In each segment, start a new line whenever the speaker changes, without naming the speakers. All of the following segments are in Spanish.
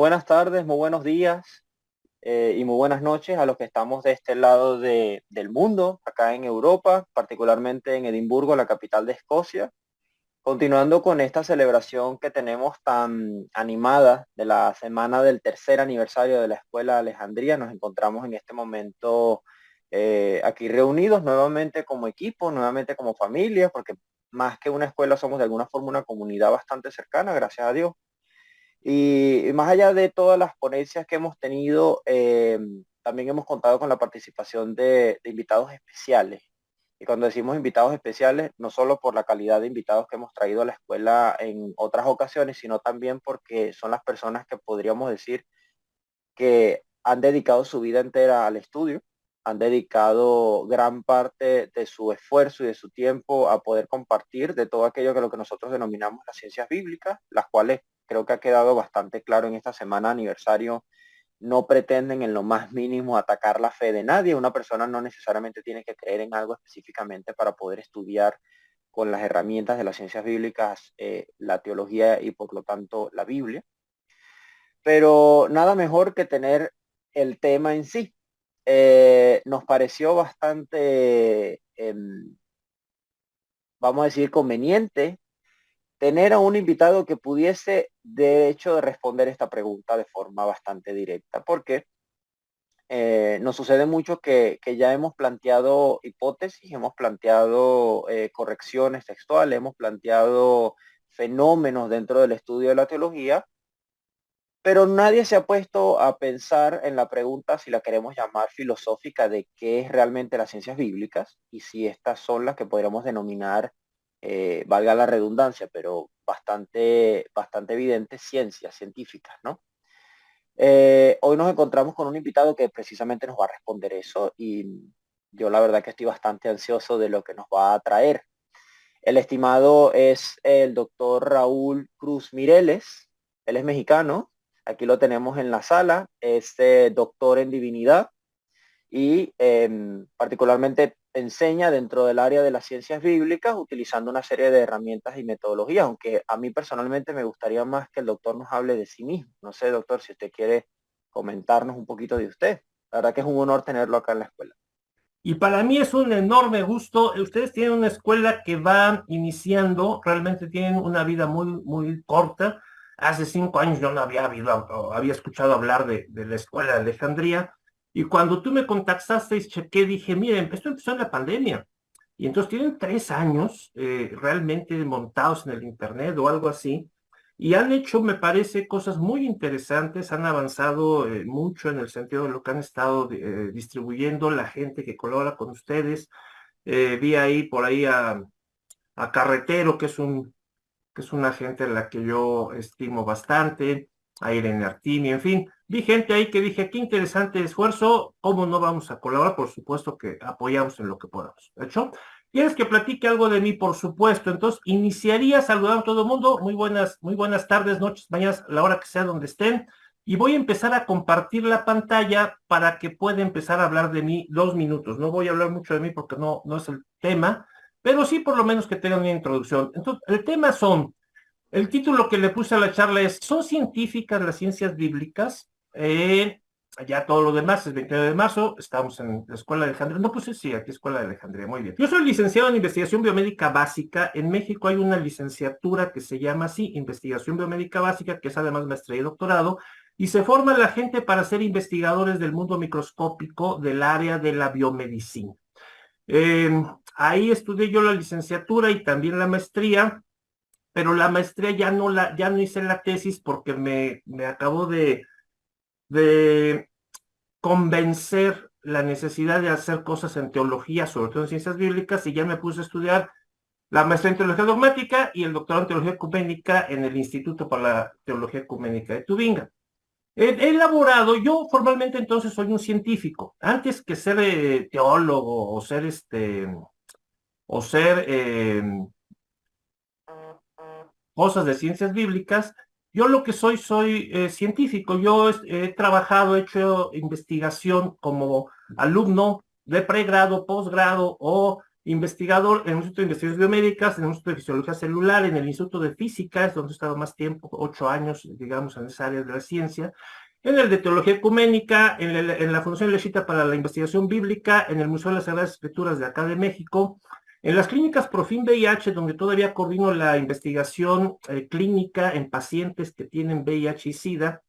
buenas tardes, muy buenos días y muy buenas noches a los que estamos de este lado del mundo, acá en Europa, particularmente en Edimburgo, la capital de Escocia. Continuando con esta celebración que tenemos tan animada de la semana del tercer aniversario de la Escuela de Alejandría, nos encontramos en este momento aquí reunidos nuevamente como equipo, nuevamente como familia, porque más que una escuela somos de alguna forma una comunidad bastante cercana, gracias a Dios. Y más allá de todas las ponencias que hemos tenido, también hemos contado con la participación de invitados especiales. Y cuando decimos invitados especiales, no solo por la calidad de invitados que hemos traído a la escuela en otras ocasiones, sino también porque son las personas que podríamos decir que han dedicado su vida entera al estudio, han dedicado gran parte de su esfuerzo y de su tiempo a poder compartir de todo aquello que lo que nosotros denominamos las ciencias bíblicas, las cuales creo que ha quedado bastante claro en esta semana de aniversario, no pretenden en lo más mínimo atacar la fe de nadie. Una persona no necesariamente tiene que creer en algo específicamente para poder estudiar con las herramientas de las ciencias bíblicas, la teología y por lo tanto la Biblia. Pero nada mejor que tener el tema en sí. Nos pareció bastante, vamos a decir, conveniente tener a un invitado que pudiese, de hecho, de responder esta pregunta de forma bastante directa, porque nos sucede mucho que ya hemos planteado hipótesis, hemos planteado correcciones textuales, hemos planteado fenómenos dentro del estudio de la teología, pero nadie se ha puesto a pensar en la pregunta, si la queremos llamar filosófica, de qué es realmente las ciencias bíblicas y si estas son las que podríamos denominar, valga la redundancia, pero bastante evidentes, ciencias científicas, ¿no? Hoy nos encontramos con un invitado que precisamente nos va a responder eso y yo la verdad que estoy bastante ansioso de lo que nos va a traer. El estimado es el doctor Raúl Cruz Mireles. Él es mexicano. Aquí lo tenemos en la sala. Es doctor en divinidad y particularmente enseña dentro del área de las ciencias bíblicas utilizando una serie de herramientas y metodologías, aunque a mí personalmente me gustaría más que el doctor nos hable de sí mismo. No sé, doctor, si usted quiere comentarnos un poquito de usted. La verdad que es un honor tenerlo acá en la escuela.
Y para mí es un enorme gusto. Ustedes tienen una escuela que va iniciando, realmente tienen una vida muy, muy corta. Hace 5 años yo no había escuchado hablar de la escuela de Alejandría. Y cuando tú me contactaste, chequé, dije, miren, esto empezó en la pandemia. Y entonces tienen 3 años realmente montados en el Internet o algo así. Y han hecho, me parece, cosas muy interesantes, han avanzado mucho en el sentido de lo que han estado distribuyendo la gente que colabora con ustedes. Vi ahí por ahí a Carretero, que es una gente a la que yo estimo bastante, a Irene Artimi, en fin, vi gente ahí que dije, qué interesante esfuerzo, ¿cómo no vamos a colaborar? Por supuesto que apoyamos en lo que podamos, ¿de hecho? ¿Quieres que platique algo de mí? Por supuesto. Entonces, iniciaría saludando a todo el mundo. Muy buenas tardes, noches, mañanas, la hora que sea donde estén. Y voy a empezar a compartir la pantalla para que pueda empezar a hablar de mí 2 minutos. No voy a hablar mucho de mí porque no es el tema, pero sí por lo menos que tengan una introducción. Entonces, el tema el título que le puse a la charla es, ¿son científicas las ciencias bíblicas? Ya todo lo demás es 29 de marzo, estamos en la Escuela de Alejandría. No puse sí, aquí Escuela de Alejandría, muy bien. Yo soy licenciado en Investigación Biomédica Básica. En México hay una licenciatura que se llama así, Investigación Biomédica Básica, que es además maestría y doctorado, y se forma la gente para ser investigadores del mundo microscópico del área de la biomedicina. Eh, Ahí estudié yo la licenciatura y también la maestría, pero la maestría ya no hice la tesis porque me acabó de convencer la necesidad de hacer cosas en teología, sobre todo en ciencias bíblicas, y ya me puse a estudiar la maestría en teología dogmática y el doctorado en teología ecuménica en el Instituto para la Teología Ecuménica de Tubinga. He elaborado, yo formalmente entonces soy un científico, antes que ser teólogo o ser cosas de ciencias bíblicas. Yo lo que soy científico. Yo he trabajado, he hecho investigación como alumno de pregrado, posgrado o investigador en el Instituto de Investigaciones Biomédicas, en el Instituto de Fisiología Celular, en el Instituto de Física, es donde he estado más tiempo, 8 años, digamos, en esa área de la ciencia, en el de Teología Ecuménica, en la Fundación Lechita para la Investigación Bíblica, en el Museo de las Sagradas Escrituras de acá de México, en las clínicas Profim VIH, donde todavía coordino la investigación clínica en pacientes que tienen VIH y SIDA,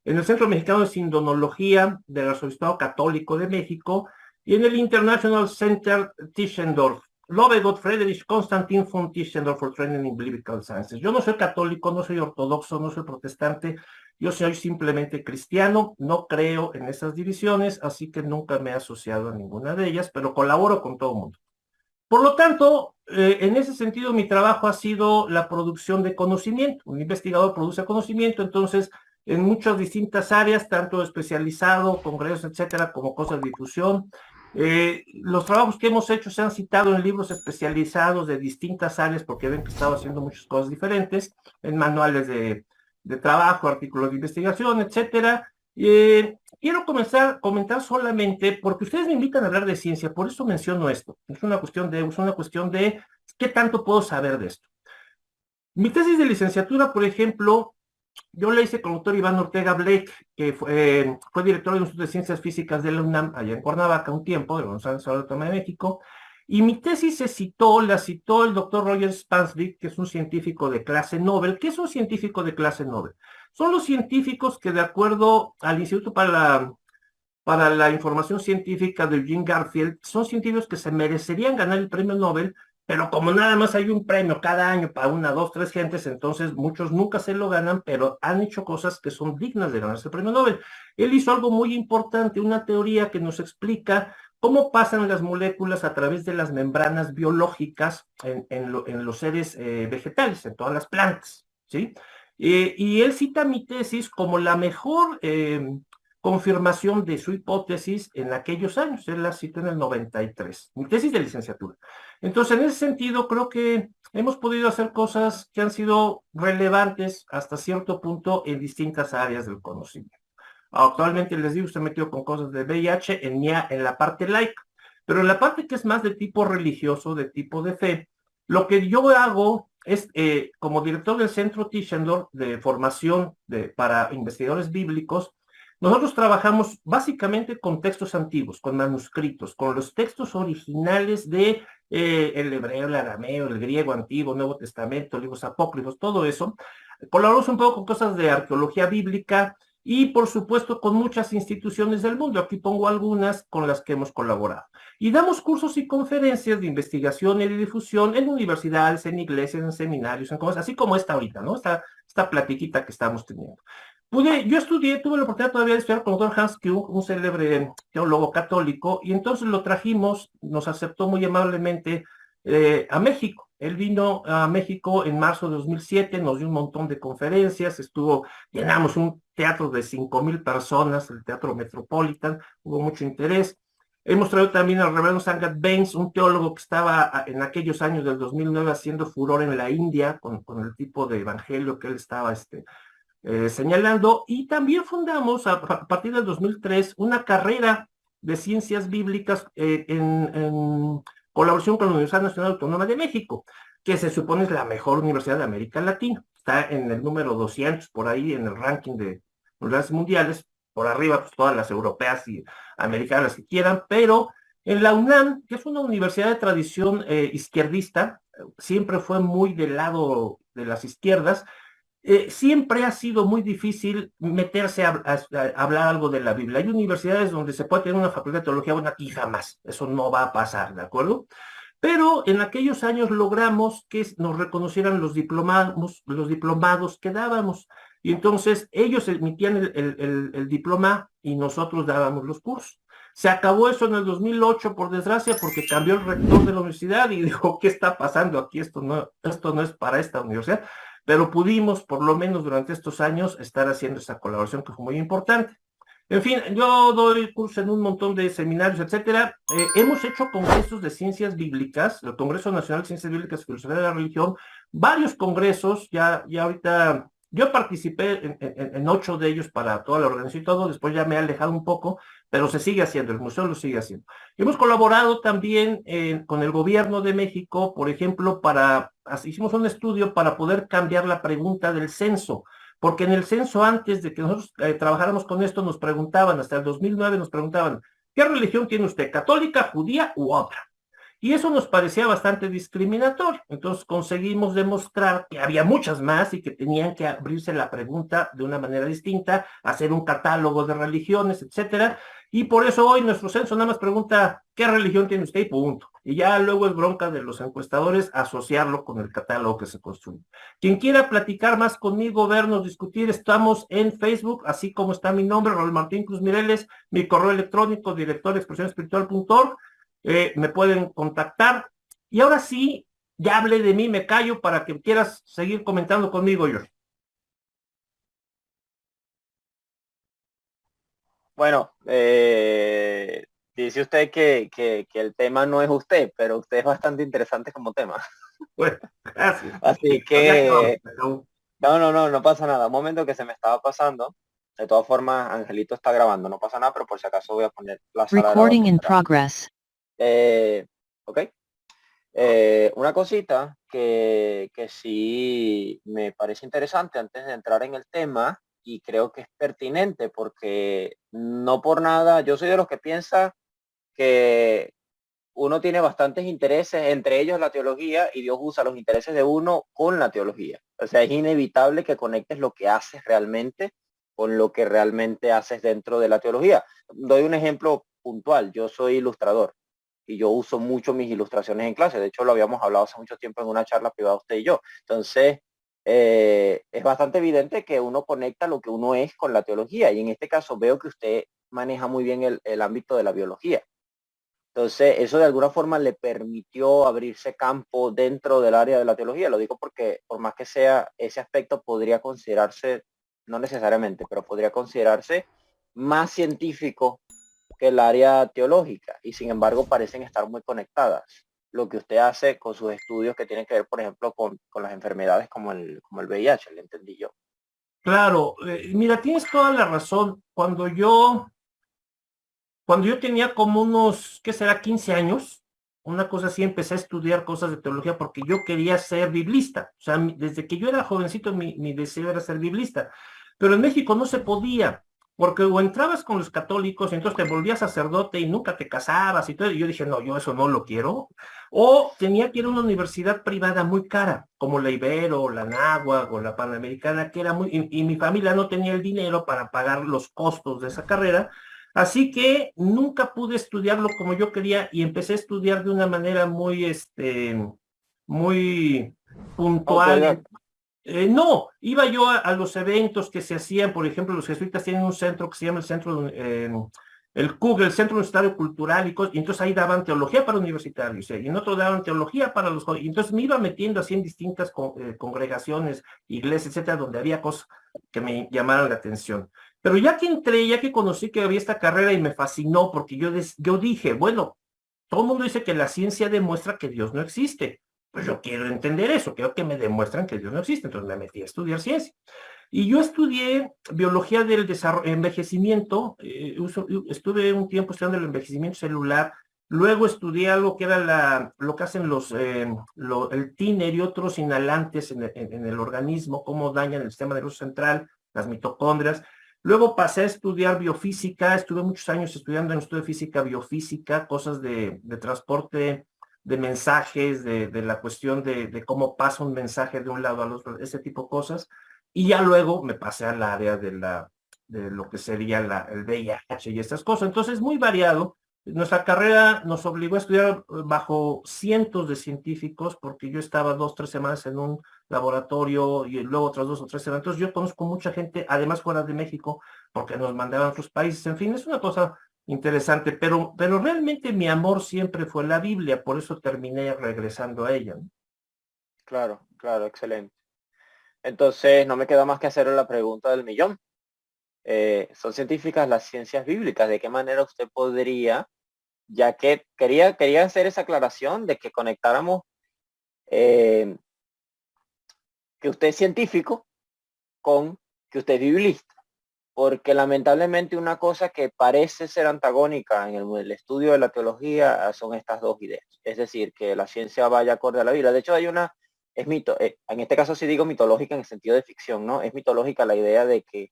en el Centro Mexicano de Sindonología del Arzobispado Católico de México y en el International Center Tischendorf. Lovegot Friedrich Constantin von Tischendorf for Training in Biblical Sciences. Yo no soy católico, no soy ortodoxo, no soy protestante, yo soy simplemente cristiano, no creo en esas divisiones, así que nunca me he asociado a ninguna de ellas, pero colaboro con todo el mundo. Por lo tanto, en ese sentido, mi trabajo ha sido la producción de conocimiento. Un investigador produce conocimiento, entonces, en muchas distintas áreas, tanto especializado, congresos, etcétera, como cosas de difusión. Los trabajos que hemos hecho se han citado en libros especializados de distintas áreas, porque ven que he estado haciendo muchas cosas diferentes, en manuales de trabajo, artículos de investigación, etcétera. Quiero comentar solamente porque ustedes me invitan a hablar de ciencia, por eso menciono esto. Es una cuestión de qué tanto puedo saber de esto. Mi tesis de licenciatura, por ejemplo, yo la hice con el doctor Iván Ortega Blake, que fue director del Instituto de Ciencias Físicas de la UNAM, allá en Cuernavaca, un tiempo, de González Autónoma de México, y mi tesis la citó el doctor Roger Spansvik, que es un científico de clase Nobel. ¿Qué es un científico de clase Nobel? Son los científicos que, de acuerdo al Instituto para la Información Científica de Eugene Garfield, son científicos que se merecerían ganar el premio Nobel, pero como nada más hay un premio cada año para una, dos, tres gentes, entonces muchos nunca se lo ganan, pero han hecho cosas que son dignas de ganarse el premio Nobel. Él hizo algo muy importante, una teoría que nos explica cómo pasan las moléculas a través de las membranas biológicas en los seres vegetales, en todas las plantas, ¿sí? Y él cita mi tesis como la mejor confirmación de su hipótesis en aquellos años. Él la citó en el 93, mi tesis de licenciatura. Entonces, en ese sentido, creo que hemos podido hacer cosas que han sido relevantes hasta cierto punto en distintas áreas del conocimiento. Actualmente, les digo, estoy metido con cosas de VIH en la parte laica, pero en la parte que es más de tipo religioso, de tipo de fe, lo que yo hago es, como director del Centro Tischendorf de formación para investigadores bíblicos, nosotros trabajamos básicamente con textos antiguos, con manuscritos, con los textos originales de el hebreo, el arameo, el griego antiguo, Nuevo Testamento, libros apócrifos, todo eso. Colaboramos un poco con cosas de arqueología bíblica y, por supuesto, con muchas instituciones del mundo. Aquí pongo algunas con las que hemos colaborado. Y damos cursos y conferencias de investigación y de difusión en universidades, en iglesias, en seminarios, en cosas, así como esta ahorita, ¿no? Esta platiquita que estamos teniendo. Yo tuve la oportunidad todavía de estudiar con el doctor Hans Küng, un célebre teólogo católico, y entonces lo trajimos, nos aceptó muy amablemente a México. Él vino a México en marzo de 2007, nos dio un montón de conferencias, llenamos un teatro de 5,000 personas, el Teatro Metropolitan, hubo mucho interés. Hemos traído también al reverendo Sangat Baines, un teólogo que estaba en aquellos años del 2009 haciendo furor en la India con el tipo de evangelio que él estaba señalando, y también fundamos a partir del 2003 una carrera de ciencias bíblicas en colaboración con la Universidad Nacional Autónoma de México, que se supone es la mejor universidad de América Latina. Está en el número 200 por ahí en el ranking de universidades mundiales, por arriba pues todas las europeas y americanas que quieran, pero en la UNAM, que es una universidad de tradición izquierdista, siempre fue muy del lado de las izquierdas. Siempre ha sido muy difícil meterse a hablar algo de la Biblia. Hay universidades donde se puede tener una facultad de teología buena y jamás. Eso no va a pasar, ¿de acuerdo? Pero en aquellos años logramos que nos reconocieran los diplomados que dábamos. Y entonces ellos emitían el diploma y nosotros dábamos los cursos. Se acabó eso en el 2008, por desgracia, porque cambió el rector de la universidad y dijo, ¿qué está pasando aquí? Esto no es para esta universidad. Pero pudimos, por lo menos durante estos años, estar haciendo esa colaboración que fue muy importante. En fin, yo doy cursos en un montón de seminarios, etcétera. Hemos hecho congresos de ciencias bíblicas, el Congreso Nacional de Ciencias Bíblicas y Filosofía de la Religión, varios congresos, ya ahorita Yo participé en 8 de ellos para toda la organización y todo, después ya me he alejado un poco, pero se sigue haciendo, el museo lo sigue haciendo. Hemos colaborado también con el gobierno de México, por ejemplo, hicimos un estudio para poder cambiar la pregunta del censo, porque en el censo antes de que nosotros trabajáramos con esto nos preguntaban, hasta el 2009 nos preguntaban, ¿qué religión tiene usted? ¿Católica, judía u otra? Y eso nos parecía bastante discriminatorio. Entonces conseguimos demostrar que había muchas más y que tenían que abrirse la pregunta de una manera distinta, hacer un catálogo de religiones, etcétera. Y por eso hoy nuestro censo nada más pregunta qué religión tiene usted y punto. Y ya luego es bronca de los encuestadores asociarlo con el catálogo que se construye. Quien quiera platicar más conmigo, vernos, discutir, estamos en Facebook, así como está mi nombre, Raúl Martín Cruz Mireles, mi correo electrónico, director de expresionespiritual.org. Me pueden contactar. Y ahora sí, ya hablé de mí, me callo para que quieras seguir comentando conmigo, yo.
Bueno, dice usted que el tema no es usted, pero usted es bastante interesante como tema.
Bueno, gracias.
Así
Ya acabamos,
que, no pasa nada. Un momento que se me estaba pasando. De todas formas, Angelito está grabando, no pasa nada, pero por si acaso voy a poner la sala de
Recording
grabación
in
grande.
progress.
Ok. Una cosita que sí me parece interesante antes de entrar en el tema y creo que es pertinente porque no por nada, yo soy de los que piensa que uno tiene bastantes intereses, entre ellos la teología, y Dios usa los intereses de uno con la teología. O sea, es inevitable que conectes lo que haces realmente con lo que realmente haces dentro de la teología. Doy un ejemplo puntual. Yo soy ilustrador y yo uso mucho mis ilustraciones en clase. De hecho, lo habíamos hablado hace mucho tiempo en una charla privada usted y yo. Entonces, es bastante evidente que uno conecta lo que uno es con la teología. Y en este caso veo que usted maneja muy bien el ámbito de la biología. Entonces, eso de alguna forma le permitió abrirse campo dentro del área de la teología. Lo digo porque por más que sea, ese aspecto podría considerarse, no necesariamente, pero podría considerarse más científico que el área teológica y sin embargo parecen estar muy conectadas. Lo que usted hace con sus estudios que tienen que ver, por ejemplo, con las enfermedades como el VIH, le entendí yo.
claro, mira, tienes toda la razón. Cuando yo tenía como unos, ¿qué será? 15 años, una cosa así, empecé a estudiar cosas de teología porque yo quería ser biblista. O sea, desde que yo era jovencito, mi deseo era ser biblista. Pero en México no se podía, porque o entrabas con los católicos, entonces te volvías sacerdote y nunca te casabas y todo. Y yo dije, no, yo eso no lo quiero. O tenía que ir a una universidad privada muy cara, como la Ibero, la Náhuac o la Panamericana, que era muy, y mi familia no tenía el dinero para pagar los costos de esa carrera. Así que nunca pude estudiarlo como yo quería y empecé a estudiar de una manera muy puntual.
Autodidacta.
No, iba yo a los eventos que se hacían, por ejemplo, los jesuitas tienen un centro que se llama el Centro, el CUG, el Centro Universitario Cultural, y entonces ahí daban teología para universitarios, y en otro daban teología para los jóvenes, y entonces me iba metiendo así en distintas congregaciones, iglesias, etcétera, donde había cosas que me llamaron la atención. Pero ya que entré, ya que conocí que había esta carrera y me fascinó, porque yo dije, bueno, todo el mundo dice que la ciencia demuestra que Dios no existe. Pues yo quiero entender eso, quiero que me demuestran que Dios no existe, entonces me metí a estudiar ciencia. Y yo estudié biología del envejecimiento, estuve un tiempo estudiando el envejecimiento celular, luego estudié algo que era lo que hacen el tiner y otros inhalantes en el organismo, cómo dañan el sistema nervioso central, las mitocondrias. Luego pasé a estudiar biofísica, estuve muchos años estudiando en estudio de física, biofísica, cosas de transporte de mensajes, de la cuestión de cómo pasa un mensaje de un lado al otro, ese tipo de cosas. Y ya luego me pasé al área de lo que sería el VIH y estas cosas. Entonces, muy variado. Nuestra carrera nos obligó a estudiar bajo cientos de científicos, porque yo estaba 2, 3 semanas en un laboratorio y luego otras 2 o 3 semanas. Entonces, yo conozco mucha gente, además fuera de México, porque nos mandaban a otros países. En fin, es una cosa interesante, pero realmente mi amor siempre fue la Biblia, por eso terminé regresando a ella, ¿no?
Claro, claro, excelente. Entonces, no me queda más que hacer la pregunta del millón. Son científicas las ciencias bíblicas. ¿De qué manera usted podría, ya que quería hacer esa aclaración de que conectáramos, que usted es científico, con que usted es biblista, porque lamentablemente una cosa que parece ser antagónica en el estudio de la teología son estas dos ideas, es decir, que la ciencia vaya acorde a la Biblia. De hecho, hay una, es mito, en este caso sí digo mitológica en el sentido de ficción, ¿no? Es mitológica la idea de que,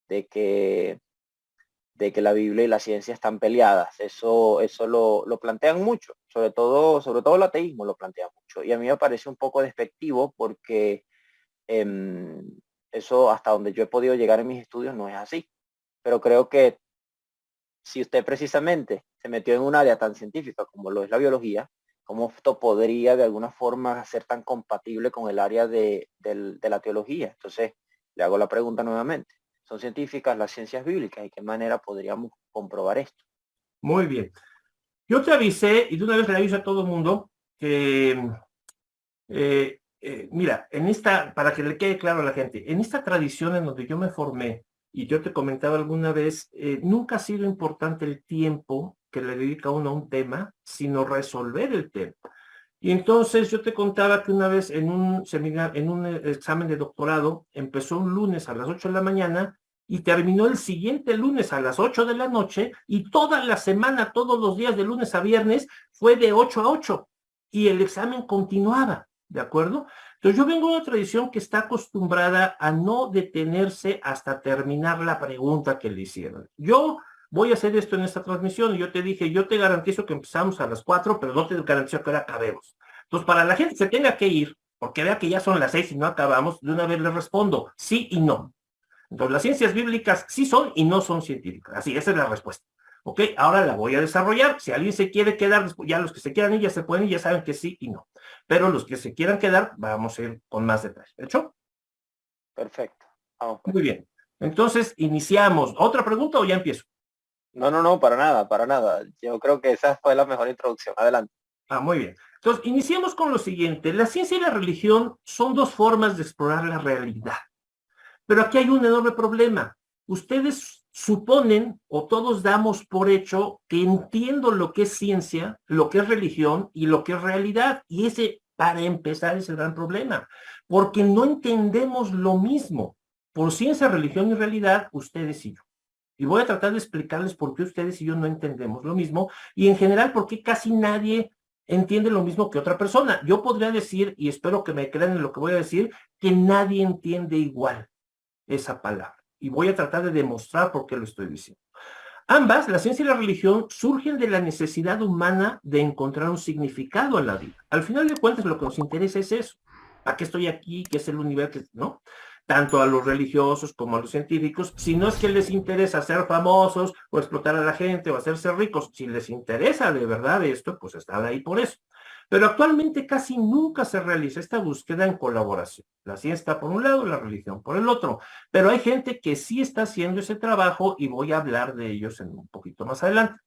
de que la Biblia y la ciencia están peleadas. Eso lo plantean mucho, sobre todo el ateísmo lo plantea mucho. Y a mí me parece un poco despectivo porque eh, eso hasta donde yo he podido llegar en mis estudios no es así. Pero creo que si usted precisamente se metió en un área tan científica como lo es la biología, ¿cómo esto podría de alguna forma ser tan compatible con el área de la teología? Entonces, le hago la pregunta nuevamente. ¿Son científicas las ciencias bíblicas y qué manera podríamos comprobar esto?
Muy bien. Yo te avisé, y de una vez le aviso a todo el mundo, que, mira, para que le quede claro a la gente, en esta tradición en donde yo me formé, y yo te comentaba alguna vez, nunca ha sido importante el tiempo que le dedica uno a un tema, sino resolver el tema. Y entonces yo te contaba que una vez en un seminario, en un examen de doctorado, empezó un lunes a las 8 de la mañana y terminó el siguiente lunes a las 8 de la noche, y toda la semana, todos los días de lunes a viernes, fue de 8 a 8 y el examen continuaba, ¿de acuerdo? Entonces yo vengo de una tradición que está acostumbrada a no detenerse hasta terminar la pregunta que le hicieron. Yo voy a hacer esto en esta transmisión, y yo te dije, yo te garantizo que empezamos a las 4, pero no te garantizo que ahora acabemos. Entonces, para la gente que se tenga que ir, porque vea que ya son las 6 y no acabamos, de una vez le respondo, sí y no. Entonces, las ciencias bíblicas sí son y no son científicas. Así, esa es la respuesta. Ok, ahora la voy a desarrollar. Si alguien se quiere quedar, ya los que se quieran ir ya se pueden ir, ya saben que sí y no. Pero los que se quieran quedar, vamos a ir con más detalle. ¿De hecho?
Perfecto. Vamos pues.
Muy bien. Entonces, iniciamos. ¿Otra pregunta o ya empiezo?
No, para nada, para nada. Yo creo que esa fue la mejor introducción. Adelante.
Muy bien. Entonces, iniciemos con lo siguiente. La ciencia y la religión son dos formas de explorar la realidad. Pero aquí hay un enorme problema. Ustedes suponen, o todos damos por hecho, que entiendo lo que es ciencia, lo que es religión y lo que es realidad. Y ese, para empezar, es el gran problema. Porque no entendemos lo mismo. Por ciencia, religión y realidad, ustedes y yo. Y voy a tratar de explicarles por qué ustedes y yo no entendemos lo mismo, y en general por qué casi nadie entiende lo mismo que otra persona. Yo podría decir, y espero que me crean en lo que voy a decir, que nadie entiende igual esa palabra. Y voy a tratar de demostrar por qué lo estoy diciendo. Ambas, la ciencia y la religión, surgen de la necesidad humana de encontrar un significado en la vida. Al final de cuentas, lo que nos interesa es eso. ¿Para qué estoy aquí? ¿Qué es el universo? ¿No? Tanto a los religiosos como a los científicos, si no es que les interesa ser famosos o explotar a la gente o hacerse ricos, si les interesa de verdad esto, pues están ahí por eso. Pero actualmente casi nunca se realiza esta búsqueda en colaboración. La ciencia está por un lado, la religión por el otro. Pero hay gente que sí está haciendo ese trabajo, y voy a hablar de ellos en un poquito más adelante.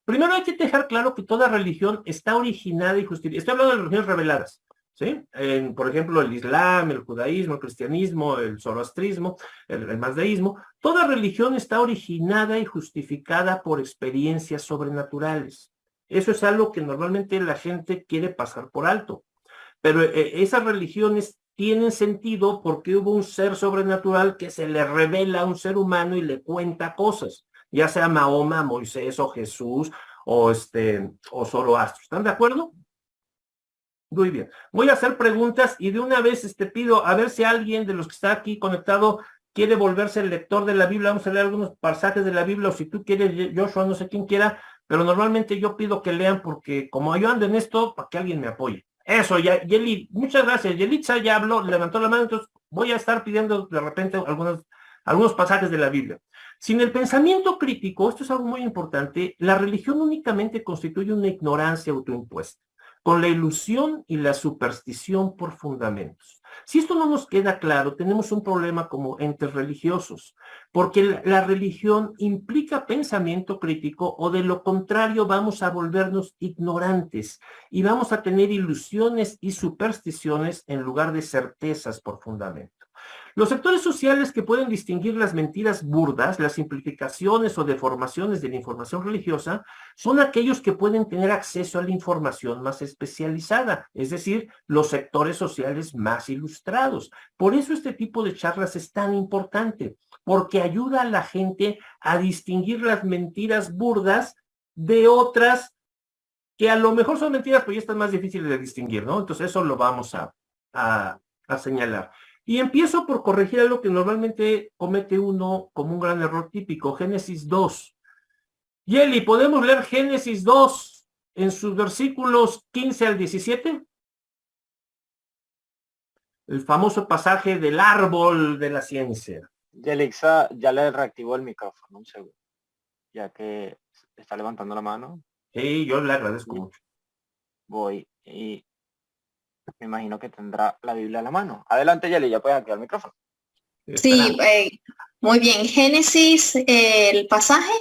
Primero hay que dejar claro que toda religión está originada y justificada. Estoy hablando de religiones reveladas, ¿sí? Por ejemplo, el Islam, el judaísmo, el cristianismo, el zoroastrismo, el mazdeísmo. Toda religión está originada y justificada por experiencias sobrenaturales. Eso es algo que normalmente la gente quiere pasar por alto. Pero esas religiones tienen sentido porque hubo un ser sobrenatural que se le revela a un ser humano y le cuenta cosas, ya sea Mahoma, Moisés o Jesús o Zoroastro. ¿Están de acuerdo? Muy bien. Voy a hacer preguntas y de una vez pido a ver si alguien de los que está aquí conectado quiere volverse el lector de la Biblia. Vamos a leer algunos pasajes de la Biblia, o si tú quieres, Joshua, no sé quién quiera, pero normalmente yo pido que lean porque como yo ando en esto, para que alguien me apoye. Eso, ya, Yeli, muchas gracias. Yelitza ya habló, levantó la mano, entonces voy a estar pidiendo de repente algunos pasajes de la Biblia. Sin el pensamiento crítico, esto es algo muy importante, la religión únicamente constituye una ignorancia autoimpuesta, con la ilusión y la superstición por fundamentos. Si esto no nos queda claro, tenemos un problema como entes religiosos, porque la religión implica pensamiento crítico, o de lo contrario vamos a volvernos ignorantes y vamos a tener ilusiones y supersticiones en lugar de certezas por fundamento. Los sectores sociales que pueden distinguir las mentiras burdas, las simplificaciones o deformaciones de la información religiosa, son aquellos que pueden tener acceso a la información más especializada, es decir, los sectores sociales más ilustrados. Por eso este tipo de charlas es tan importante, porque ayuda a la gente a distinguir las mentiras burdas de otras que a lo mejor son mentiras, pero ya están más difíciles de distinguir, ¿no? Entonces eso lo vamos a señalar. Y empiezo por corregir algo que normalmente comete uno como un gran error típico, Génesis 2. Yeli, ¿podemos leer Génesis 2 en sus versículos 15 al 17? El famoso pasaje del árbol de la ciencia.
Yelixa ya le reactivó el micrófono, un segundo, ya que está levantando la mano.
Sí, yo le agradezco mucho.
Voy y me imagino que tendrá la Biblia a la mano. Adelante, Yeli, ya puedes activar el micrófono.
Sí, muy bien. Génesis, el pasaje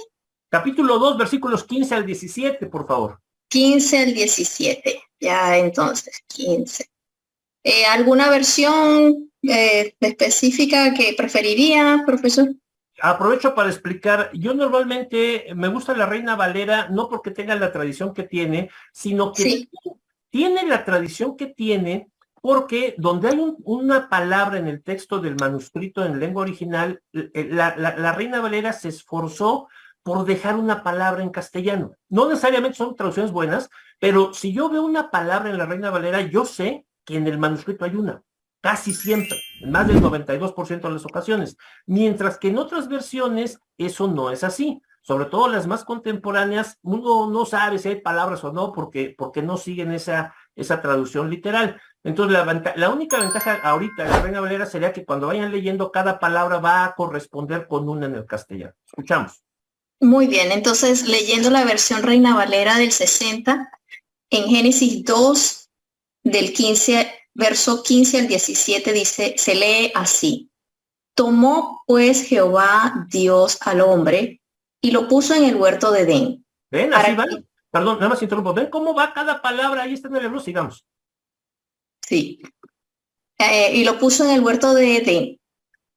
Capítulo 2, versículos 15 al 17, por favor.
15 al 17. Ya entonces, 15. ¿Alguna versión específica que preferiría, profesor?
Aprovecho para explicar, yo normalmente me gusta la Reina Valera, no porque tenga la tradición que tiene, sino que
Sí.
tiene la tradición que tiene porque donde hay una palabra en el texto del manuscrito en lengua original, la Reina Valera se esforzó por dejar una palabra en castellano. No necesariamente son traducciones buenas, pero si yo veo una palabra en la Reina Valera, yo sé que en el manuscrito hay una, casi siempre, en más del 92% de las ocasiones, mientras que en otras versiones eso no es así. Sobre todo las más contemporáneas, uno no sabe si hay palabras o no porque no siguen esa traducción literal. Entonces, la única ventaja ahorita de la Reina Valera sería que cuando vayan leyendo, cada palabra va a corresponder con una en el castellano. Escuchamos.
Muy bien, entonces leyendo la versión Reina Valera del 60, en Génesis 2, del 15, verso 15 al 17, dice, se lee así. Tomó pues Jehová Dios al hombre y lo puso en el huerto de Edén.
¿Ven? Así va. Perdón, nada más interrumpo. ¿Ven cómo va cada palabra? Ahí está en el libro, sigamos.
Sí. Y lo puso en el huerto de Edén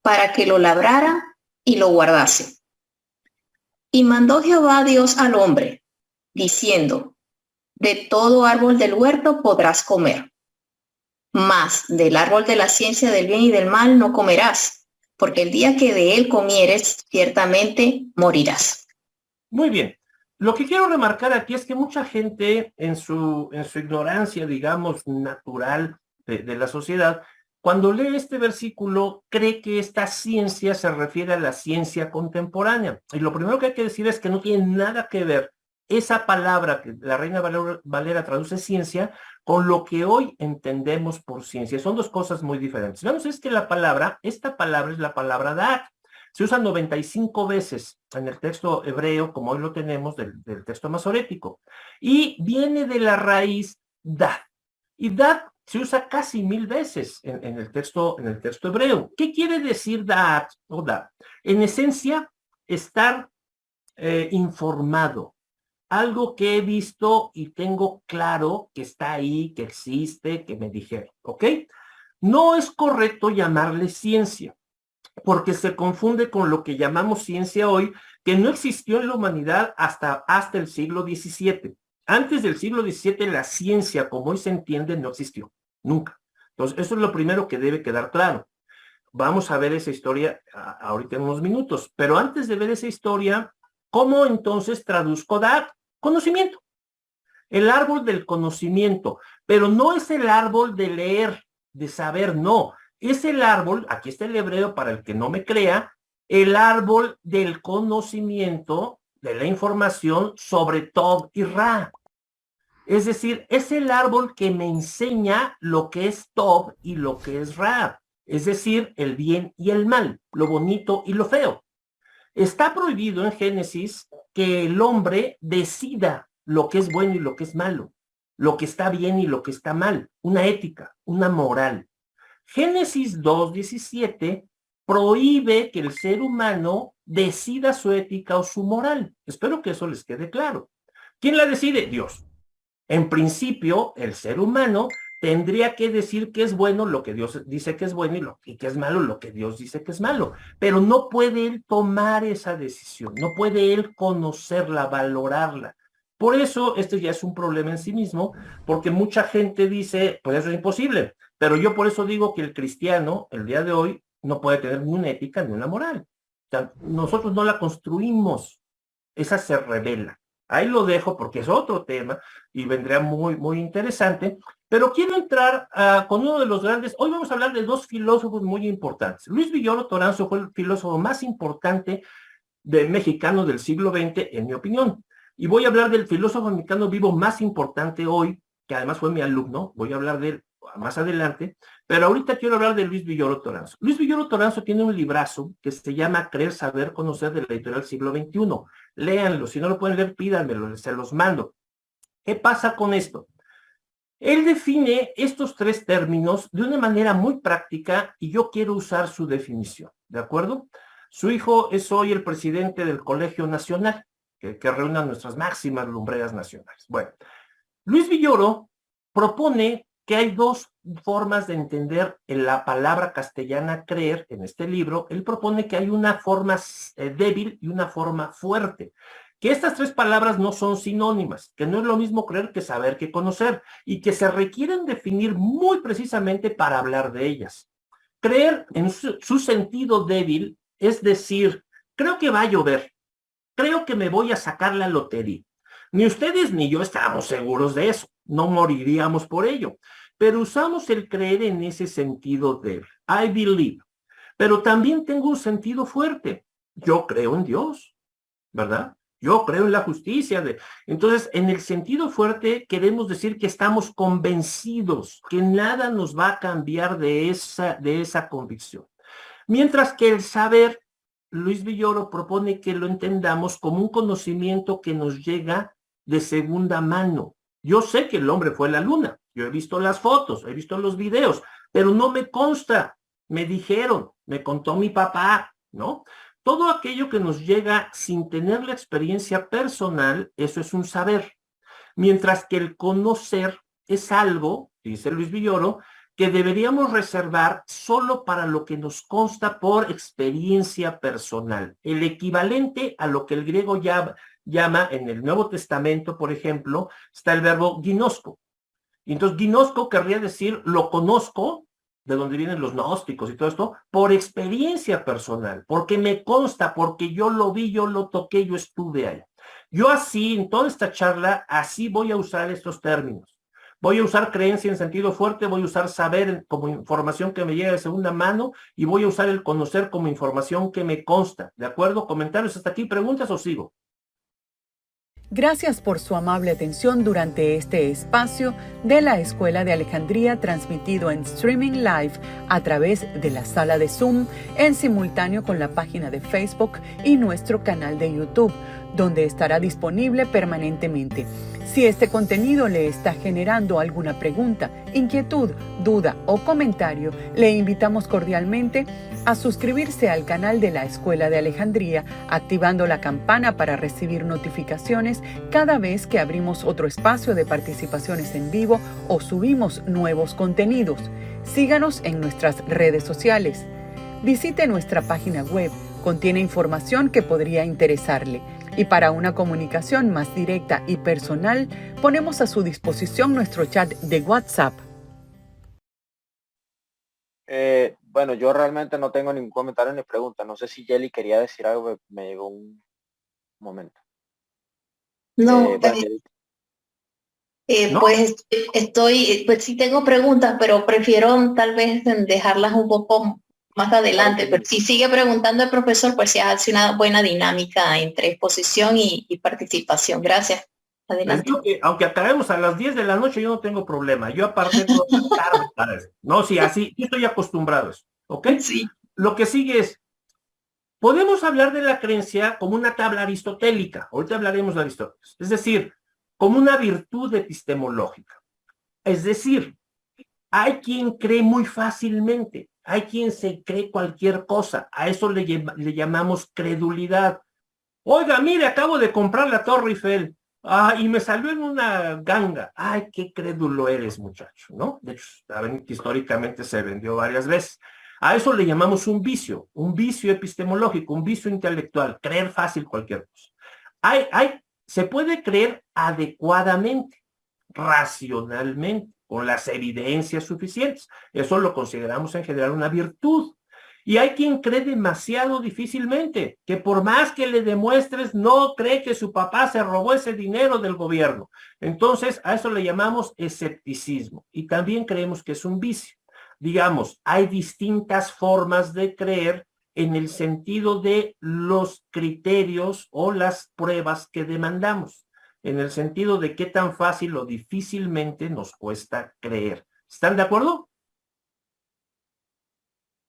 para que lo labrara y lo guardase. Y mandó Jehová Dios al hombre, diciendo, de todo árbol del huerto podrás comer, mas del árbol de la ciencia del bien y del mal no comerás, porque el día que de él comieres, ciertamente morirás.
Muy bien. Lo que quiero remarcar aquí es que mucha gente en su ignorancia, digamos, natural de la sociedad, cuando lee este versículo, cree que esta ciencia se refiere a la ciencia contemporánea. Y lo primero que hay que decir es que no tiene nada que ver esa palabra que la Reina Valera traduce ciencia con lo que hoy entendemos por ciencia. Son dos cosas muy diferentes. Vamos, es que esta palabra es la palabra da'at. Se usa 95 veces en el texto hebreo, como hoy lo tenemos, del texto masorético. Y viene de la raíz dad. Y dad se usa casi 1000 veces en el texto hebreo. ¿Qué quiere decir da'at o dad? En esencia, estar informado. Algo que he visto y tengo claro que está ahí, que existe, que me dijeron, ¿ok? No es correcto llamarle ciencia, porque se confunde con lo que llamamos ciencia hoy, que no existió en la humanidad hasta el siglo XVII. Antes del siglo XVII, la ciencia, como hoy se entiende, no existió, nunca. Entonces, eso es lo primero que debe quedar claro. Vamos a ver esa historia ahorita en unos minutos, pero antes de ver esa historia, ¿cómo entonces traduzco dar conocimiento? El árbol del conocimiento, pero no es el árbol de leer, de saber, no. Es el árbol, aquí está el hebreo para el que no me crea, el árbol del conocimiento, de la información sobre Tov y Ra. Es decir, es el árbol que me enseña lo que es Tov y lo que es Ra. Es decir, el bien y el mal, lo bonito y lo feo. Está prohibido en Génesis que el hombre decida lo que es bueno y lo que es malo, lo que está bien y lo que está mal, una ética, una moral. Génesis 2:17 prohíbe que el ser humano decida su ética o su moral. Espero que eso les quede claro. ¿Quién la decide? Dios. En principio, el ser humano tendría que decir que es bueno lo que Dios dice que es bueno y que es malo lo que Dios dice que es malo. Pero no puede él tomar esa decisión, no puede él conocerla, valorarla. Por eso, esto ya es un problema en sí mismo, porque mucha gente dice, pues eso es imposible. Pero yo por eso digo que el cristiano, el día de hoy, no puede tener ni una ética ni una moral. O sea, nosotros no la construimos, esa se revela. Ahí lo dejo porque es otro tema y vendrá muy, muy interesante. Pero quiero entrar con uno de los grandes. Hoy vamos a hablar de dos filósofos muy importantes. Luis Villoro Toranzo fue el filósofo más importante mexicano del siglo XX, en mi opinión. Y voy a hablar del filósofo mexicano vivo más importante hoy, que además fue mi alumno. Voy a hablar de él más adelante. Pero ahorita quiero hablar de Luis Villoro Toranzo. Luis Villoro Toranzo tiene un librazo que se llama Creer, Saber, Conocer, de la editorial Siglo XXI. Léanlo, si no lo pueden leer, pídanmelo, se los mando. ¿Qué pasa con esto? Él define estos tres términos de una manera muy práctica y yo quiero usar su definición, ¿de acuerdo? Su hijo es hoy el presidente del Colegio Nacional, que reúne a nuestras máximas lumbreras nacionales. Bueno, Luis Villoro propone que hay dos formas de entender la palabra castellana creer en este libro. Él propone que hay una forma débil y una forma fuerte, que estas tres palabras no son sinónimas, que no es lo mismo creer que saber que conocer, y que se requieren definir muy precisamente para hablar de ellas. Creer en su sentido débil es decir, creo que va a llover, creo que me voy a sacar la lotería. Ni ustedes ni yo estábamos seguros de eso, no moriríamos por ello, pero usamos el creer en ese sentido débil. I believe. Pero también tengo un sentido fuerte. Yo creo en Dios, ¿verdad? Yo creo en la justicia. Entonces, en el sentido fuerte, queremos decir que estamos convencidos, que nada nos va a cambiar de esa convicción. Mientras que el saber, Luis Villoro propone que lo entendamos como un conocimiento que nos llega de segunda mano. Yo sé que el hombre fue a la luna, yo he visto las fotos, he visto los videos, pero no me consta, me dijeron, me contó mi papá, ¿no? Todo aquello que nos llega sin tener la experiencia personal, eso es un saber. Mientras que el conocer es algo, dice Luis Villoro, que deberíamos reservar solo para lo que nos consta por experiencia personal. El equivalente a lo que el griego llama en el Nuevo Testamento, por ejemplo, está el verbo ginosko. Y entonces ginosko querría decir lo conozco, de donde vienen los gnósticos y todo esto, por experiencia personal, porque me consta, porque yo lo vi, yo lo toqué, yo estuve ahí. Yo así, en toda esta charla, así voy a usar estos términos. Voy a usar creencia en sentido fuerte, voy a usar saber como información que me llega de segunda mano y voy a usar el conocer como información que me consta. ¿De acuerdo? ¿Comentarios hasta aquí? ¿Preguntas o sigo?
Gracias por su amable atención durante este espacio de la Escuela de Alejandría, transmitido en streaming live a través de la sala de Zoom, en simultáneo con la página de Facebook y nuestro canal de YouTube, donde estará disponible permanentemente. Si este contenido le está generando alguna pregunta, inquietud, duda o comentario, le invitamos cordialmente a suscribirse al canal de la Escuela de Alejandría, activando la campana para recibir notificaciones cada vez que abrimos otro espacio de participaciones en vivo o subimos nuevos contenidos. Síganos en nuestras redes sociales. Visite nuestra página web, contiene información que podría interesarle. Y para una comunicación más directa y personal, ponemos a su disposición nuestro chat de WhatsApp.
Bueno, yo realmente no tengo ningún comentario ni pregunta. No sé si Jelly quería decir algo, me llegó un momento.
No,
Bueno, Jelly.
¿No?
pues pues sí tengo preguntas, pero prefiero tal vez dejarlas un poco más adelante. Pero si sigue preguntando el profesor, pues se hace una buena dinámica entre exposición y participación. Gracias. Adelante.
Aunque acabemos a las 10 de la noche, yo no tengo problema. Yo aparte no tarde para eso. No, sí, así, yo estoy acostumbrado a eso. ¿Ok?
Sí.
Lo que sigue es, podemos hablar de la creencia como una tabla aristotélica. Ahorita hablaremos de Aristóteles. Es decir, como una virtud epistemológica. Es decir, hay quien cree muy fácilmente, hay quien se cree cualquier cosa. A eso le llamamos credulidad. Oiga, mire, acabo de comprar la Torre Eiffel. Y me salió en una ganga. Ay, qué crédulo eres, muchacho, ¿no? De hecho, saben que históricamente se vendió varias veces. A eso le llamamos un vicio epistemológico, un vicio intelectual, creer fácil cualquier cosa. Se puede creer adecuadamente, racionalmente, con las evidencias suficientes. Eso lo consideramos en general una virtud. Y hay quien cree demasiado difícilmente, que por más que le demuestres, no cree que su papá se robó ese dinero del gobierno. Entonces, a eso le llamamos escepticismo. Y también creemos que es un vicio. Digamos, hay distintas formas de creer en el sentido de los criterios o las pruebas que demandamos, en el sentido de qué tan fácil o difícilmente nos cuesta creer. ¿Están de acuerdo?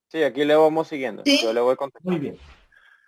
Sí, aquí le vamos siguiendo.
Sí.
Yo le voy contestando.
Muy bien.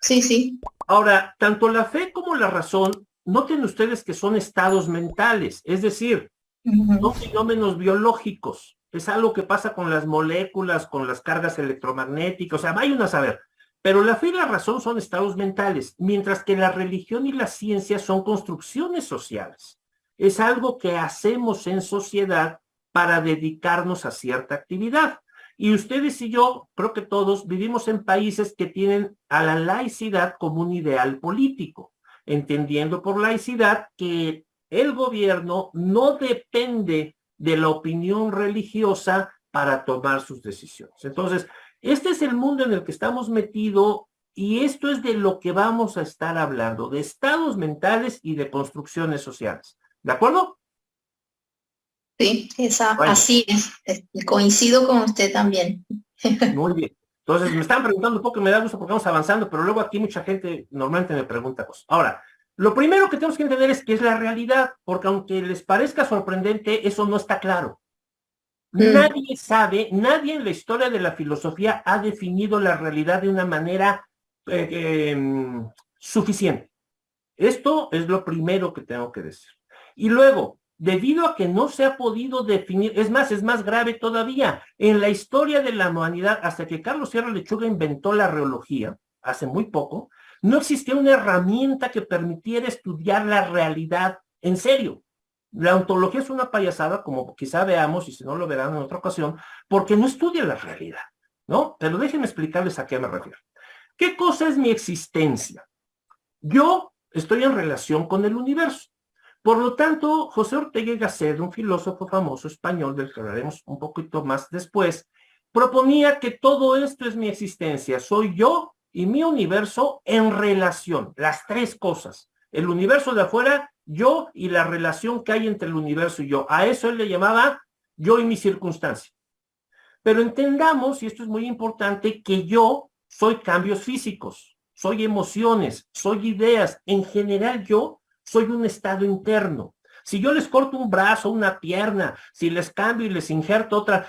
Sí, sí.
Ahora, tanto la fe como la razón, noten ustedes que son estados mentales, es decir, son fenómenos biológicos. Es algo que pasa con las moléculas, con las cargas electromagnéticas, o sea, vayan a saber. Pero la fe y la razón son estados mentales, mientras que la religión y la ciencia son construcciones sociales. Es algo que hacemos en sociedad para dedicarnos a cierta actividad. Y ustedes y yo, creo que todos, vivimos en países que tienen a la laicidad como un ideal político, entendiendo por laicidad que el gobierno no depende de la opinión religiosa para tomar sus decisiones. Entonces, este es el mundo en el que estamos metidos y esto es de lo que vamos a estar hablando, de estados mentales y de construcciones sociales. ¿De acuerdo?
Sí,
Bueno.
así es. Coincido con usted también.
Muy bien. Entonces, me están preguntando un poco, me da gusto porque vamos avanzando, pero luego aquí mucha gente normalmente me pregunta cosas. Ahora, lo primero que tenemos que entender es qué es la realidad, porque aunque les parezca sorprendente, eso no está claro. Nadie sabe, nadie en la historia de la filosofía ha definido la realidad de una manera suficiente. Esto es lo primero que tengo que decir. Y luego, debido a que no se ha podido definir, es más grave todavía, en la historia de la humanidad, hasta que Carlos Sierra Lechuga inventó la reología, hace muy poco, no existía una herramienta que permitiera estudiar la realidad en serio. La ontología es una payasada, como quizá veamos, y si no lo verán en otra ocasión, porque no estudia la realidad, ¿no? Pero déjenme explicarles a qué me refiero. ¿Qué cosa es mi existencia? Yo estoy en relación con el universo. Por lo tanto, José Ortega y Gasset, un filósofo famoso español del que hablaremos un poquito más después, proponía que todo esto es mi existencia, soy yo y mi universo en relación, las tres cosas, el universo de afuera, yo y la relación que hay entre el universo y yo. A eso él le llamaba yo y mi circunstancia. Pero entendamos, y esto es muy importante, que yo soy cambios físicos, soy emociones, soy ideas, en general yo soy un estado interno. Si yo les corto un brazo, una pierna, si les cambio y les injerto otra,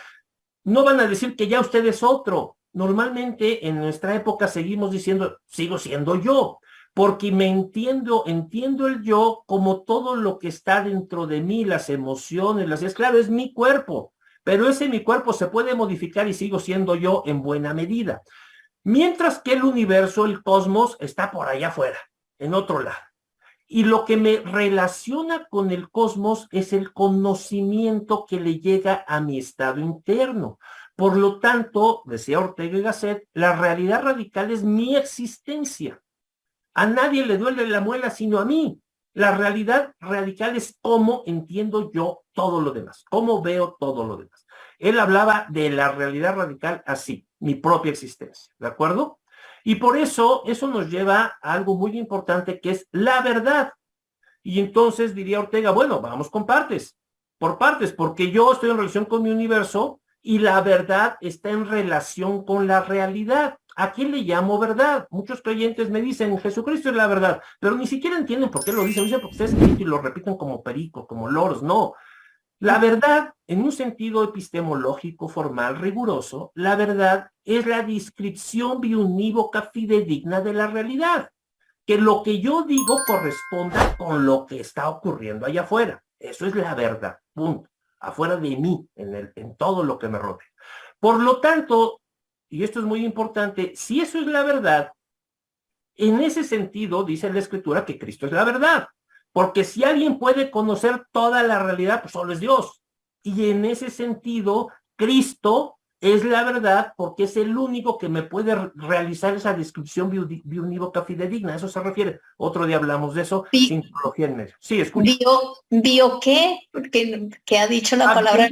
no van a decir que ya usted es otro. Normalmente en nuestra época seguimos diciendo, sigo siendo yo, porque me entiendo el yo como todo lo que está dentro de mí, las emociones, es claro, es mi cuerpo, pero ese mi cuerpo se puede modificar y sigo siendo yo en buena medida. Mientras que el universo, el cosmos, está por allá afuera, en otro lado. Y lo que me relaciona con el cosmos es el conocimiento que le llega a mi estado interno. Por lo tanto, decía Ortega y Gasset, la realidad radical es mi existencia. A nadie le duele la muela sino a mí. La realidad radical es cómo entiendo yo todo lo demás, cómo veo todo lo demás. Él hablaba de la realidad radical así, mi propia existencia, ¿de acuerdo? Y por eso nos lleva a algo muy importante que es la verdad. Y entonces diría Ortega, bueno, vamos con partes, por partes, porque yo estoy en relación con mi universo y la verdad está en relación con la realidad. ¿A qué le llamo verdad? Muchos creyentes me dicen, Jesucristo es la verdad, pero ni siquiera entienden por qué lo dicen, porque está escrito y lo repiten como pericos, como loros, no. La verdad, en un sentido epistemológico, formal, riguroso, la verdad es la descripción biunívoca fidedigna de la realidad. Que lo que yo digo corresponda con lo que está ocurriendo allá afuera. Eso es la verdad, punto. Afuera de mí, en todo lo que me rodea. Por lo tanto, y esto es muy importante, si eso es la verdad, en ese sentido dice la Escritura que Cristo es la verdad. Porque si alguien puede conocer toda la realidad, pues solo es Dios. Y en ese sentido, Cristo es la verdad porque es el único que me puede realizar esa descripción biunívoca fidedigna. A eso se refiere. Otro día hablamos de eso, sin teología en medio. Sí, escucha.
¿Bio qué? ¿Qué ha dicho la palabra?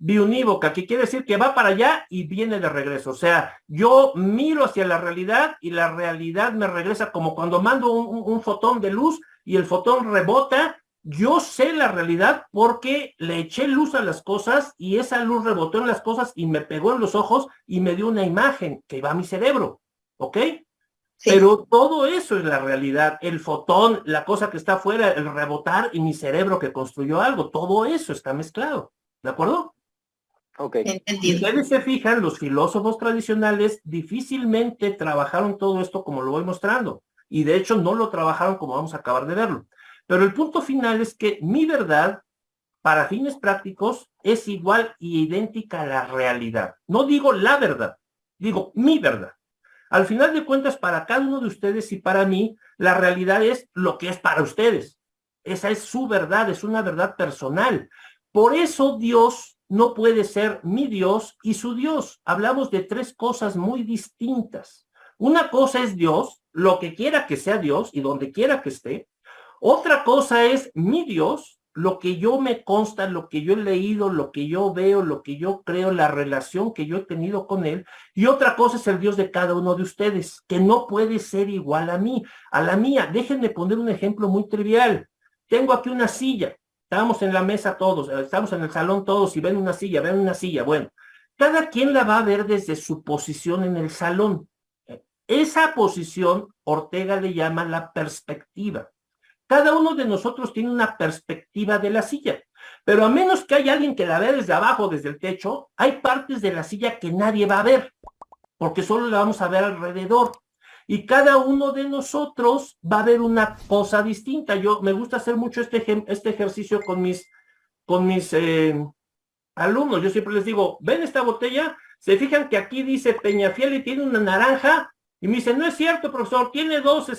Biunívoca, que quiere decir que va para allá y viene de regreso. O sea, yo miro hacia la realidad y la realidad me regresa como cuando mando un fotón de luz y el fotón rebota. Yo sé la realidad porque le eché luz a las cosas y esa luz rebotó en las cosas y me pegó en los ojos y me dio una imagen que va a mi cerebro, ¿ok? Sí. Pero todo eso es la realidad, el fotón, la cosa que está afuera, el rebotar y mi cerebro que construyó algo, todo eso está mezclado, ¿de acuerdo?
Ok.
Si ustedes se fijan, los filósofos tradicionales difícilmente trabajaron todo esto como lo voy mostrando, y de hecho no lo trabajaron como vamos a acabar de verlo. Pero el punto final es que mi verdad, para fines prácticos, es igual y idéntica a la realidad. No digo la verdad, digo mi verdad. Al final de cuentas, para cada uno de ustedes y para mí, la realidad es lo que es para ustedes. Esa es su verdad, es una verdad personal. Por eso Dios no puede ser mi Dios y su Dios. Hablamos de tres cosas muy distintas. Una cosa es Dios, lo que quiera que sea Dios y donde quiera que esté. Otra cosa es mi Dios, lo que yo me consta, lo que yo he leído, lo que yo veo, lo que yo creo, la relación que yo he tenido con él. Y otra cosa es el Dios de cada uno de ustedes, que no puede ser igual a mí, a la mía. Déjenme poner un ejemplo muy trivial. Tengo aquí una silla, estamos en la mesa todos, estamos en el salón todos y ven una silla, Bueno, cada quien la va a ver desde su posición en el salón. Esa posición Ortega le llama la perspectiva. Cada uno de nosotros tiene una perspectiva de la silla, pero a menos que haya alguien que la vea desde abajo, desde el techo, hay partes de la silla que nadie va a ver, porque solo la vamos a ver alrededor. Y cada uno de nosotros va a ver una cosa distinta. Me gusta hacer mucho este ejercicio con mis alumnos. Yo siempre les digo, ¿ven esta botella? Se fijan que aquí dice Peñafiel y tiene una naranja, y me dicen, no es cierto, profesor, tiene dos,